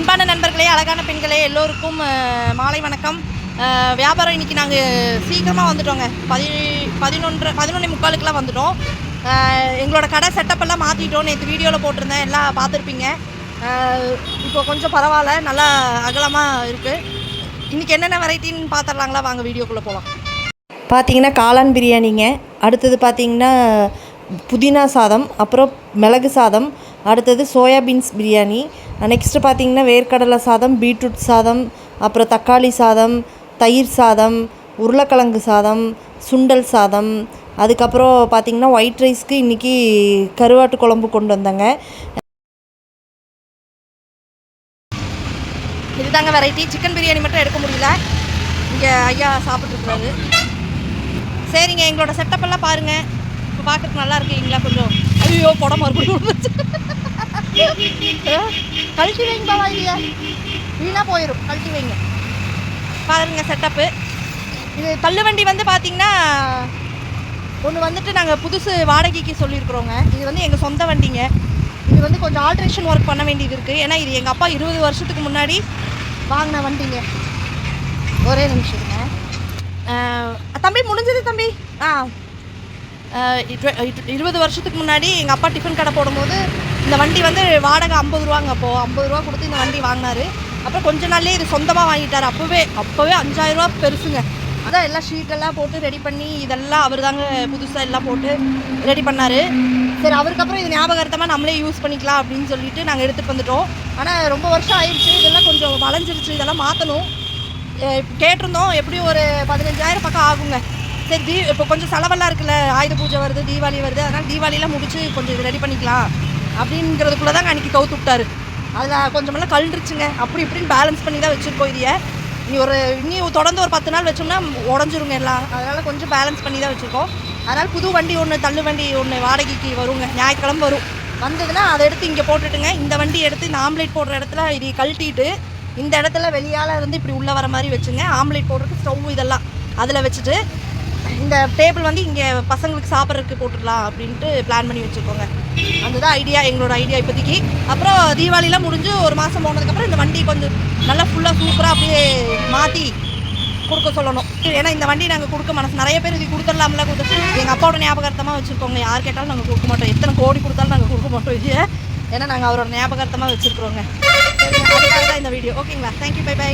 அன்பான நண்பர்களே, அழகான பெண்களே, எல்லோருக்கும் மாலை வணக்கம். வியாபாரம் இன்றைக்கி நாங்கள் சீக்கிரமாக வந்துட்டோங்க. 11:45 வந்துட்டோம். எங்களோட கடை செட்டப்பெல்லாம் மாற்றிட்டோம். நேற்று வீடியோவில் போட்டிருந்தேன், எல்லாம் பார்த்துருப்பீங்க. இப்போ கொஞ்சம் பரவாயில்ல, நல்லா அகலமாக இருக்குது. இன்றைக்கி என்னென்ன வெரைட்டின்னு பார்த்துடலாங்களா? வாங்க வீடியோக்குள்ளே போகலாம். பார்த்தீங்கன்னா காளான் பிரியாணிங்க. அடுத்தது பார்த்தீங்கன்னா புதினா சாதம், அப்புறம் மிளகு சாதம், அடுத்தது சோயாபீன்ஸ் பிரியாணி, நெக்ஸ்ட்டு பார்த்திங்கன்னா வேர்க்கடலை சாதம், பீட்ரூட் சாதம், அப்புறம் தக்காளி சாதம், தயிர் சாதம், உருளைக்கிழங்கு சாதம், சுண்டல் சாதம், அதுக்கப்புறம் பார்த்திங்கன்னா ஒயிட் ரைஸ்க்கு இன்றைக்கி கருவாட்டு குழம்பு கொண்டு வந்தேங்க. இதுதாங்க வெரைட்டி. சிக்கன் பிரியாணி மட்டும் எடுக்க முடியல, இங்கே ஐயா சாப்பிட்ருக்குறாரு. சரிங்க, எங்களோட செட்டப்பெல்லாம் பாருங்கள். இப்போ பார்க்குறதுக்கு நல்லா இருக்குங்களா? கொஞ்சம் ஐயோ போட மறுபடியும் கழட்டி வைங்க இல்லையா, வீணாக போயிடும். கழட்டி வைங்க. பாருங்கள் செட்டப்பு. இது தள்ளுவண்டி வந்து பார்த்திங்கன்னா ஒன்று வந்துட்டு நாங்கள் புதுசு வாடகைக்கு சொல்லியிருக்கிறோங்க. இது வந்து எங்கள் சொந்த வண்டிங்க. இது வந்து கொஞ்சம் ஆல்ட்ரேஷன் ஒர்க் பண்ண வேண்டியது இருக்குது. ஏன்னா இது எங்கள் அப்பா 20 வருஷத்துக்கு முன்னாடி வாங்கின வண்டிங்க. ஒரே நிமிஷங்க தம்பி, முடிஞ்சது தம்பி. 20 வருஷத்துக்கு முன்னாடி எங்கள் அப்பா டிஃபன் கடை போடும்போது இந்த வண்டி வந்து வாடகை 50 ரூபாங்க. அப்போது 50 ரூபா கொடுத்து இந்த வண்டி வாங்கினார். அப்புறம் கொஞ்ச நாள்லேயே இது சொந்தமாக வாங்கிட்டார். அப்போவே 5000 ரூபா பெருசுங்க. அதான் எல்லாம் ஷீட்டெல்லாம் போட்டு ரெடி பண்ணி இதெல்லாம் அவர் தாங்க புதுசாக எல்லாம் போட்டு ரெடி பண்ணார். சரி, அவருக்கப்புறம் இது ஞாபகார்த்தமாக நம்மளே யூஸ் பண்ணிக்கலாம் அப்படின்னு சொல்லிட்டு நாங்கள் எடுத்துகிட்டு வந்துட்டோம். ஆனால் ரொம்ப வருஷம் ஆயிடுச்சு, இதெல்லாம் கொஞ்சம் வளைஞ்சிருச்சு, இதெல்லாம் மாற்றணும். கேட்டிருந்தோம், எப்படியும் ஒரு 15,000 பக்கம் ஆகுங்க. சரி, இப்போ கொஞ்சம் செலவெல்லாம் இருக்குல்ல, ஆயுத பூஜை வருது, தீபாவளி வருது, அதனால் தீபாவளியெல்லாம் முடிச்சு கொஞ்சம் இது ரெடி பண்ணிக்கலாம் அப்படிங்கிறதுக்குள்ளே தாங்க அன்றைக்கி கவுத்து விட்டாரு. அதில் கொஞ்சமெல்லாம் கழுந்துருச்சுங்க. அப்படி இப்படின்னு பேலன்ஸ் பண்ணி தான் வச்சுருக்கோம். இதையே இனி தொடர்ந்து ஒரு 10 நாள் வச்சோம்னா உடஞ்சிருங்க எல்லாம். அதனால் கொஞ்சம் பேலன்ஸ் பண்ணி தான் வச்சுருக்கோம். அதனால் புது வண்டி ஒன்று, தள்ளு வண்டி ஒன்று வாடகைக்கு வருங்க. ஞாயிற்றுக்கிழமை வரும். வந்ததுன்னா அதை எடுத்து இங்கே போட்டுட்டுங்க. இந்த வண்டி எடுத்து இந்த ஆம்லேட் போடுற இடத்துல இதை கழட்டிட்டு இந்த இடத்துல வெளியால் இருந்து இப்படி உள்ளே வர மாதிரி வச்சுங்க. ஆம்லேட் போடுறதுக்கு ஸ்டவ் இதெல்லாம் அதில் வச்சுட்டு இந்த டேபிள் வந்து இங்கே பசங்களுக்கு சாப்பிட்றதுக்கு போட்டுடலாம் அப்படின்ட்டு பிளான் பண்ணி வச்சுருக்கோங்க. அதுதான் ஐடியா, எங்களோட ஐடியா இப்போதைக்கு. அப்புறம் தீபாவளிலாம் முடிஞ்சு ஒரு மாதம் போனதுக்கப்புறம் இந்த வண்டி கொஞ்சம் நல்லா ஃபுல்லாக சூப்பராக அப்படியே மாற்றி கொடுக்க சொல்லணும். ஏன்னா இந்த வண்டி நாங்கள் கொடுக்க மனசு நிறைய பேர் இது கொடுத்துடலாம்ல, எங்கள் அப்பாவோட ஞாபகார்த்தமாக வச்சுருக்கோங்க. யார் கேட்டாலும் நாங்கள் கொடுக்க மாட்டோம். எத்தனை கோடி கொடுத்தாலும் நாங்கள் கொடுக்க மாட்டோம் இது. ஏன்னா நாங்கள் அவரோட ஞாபகார்த்தமாக வச்சுருக்குறோங்க. சரி, அதுக்காக தான் இந்த வீடியோ. ஓகேங்களா? Thank you, bye by.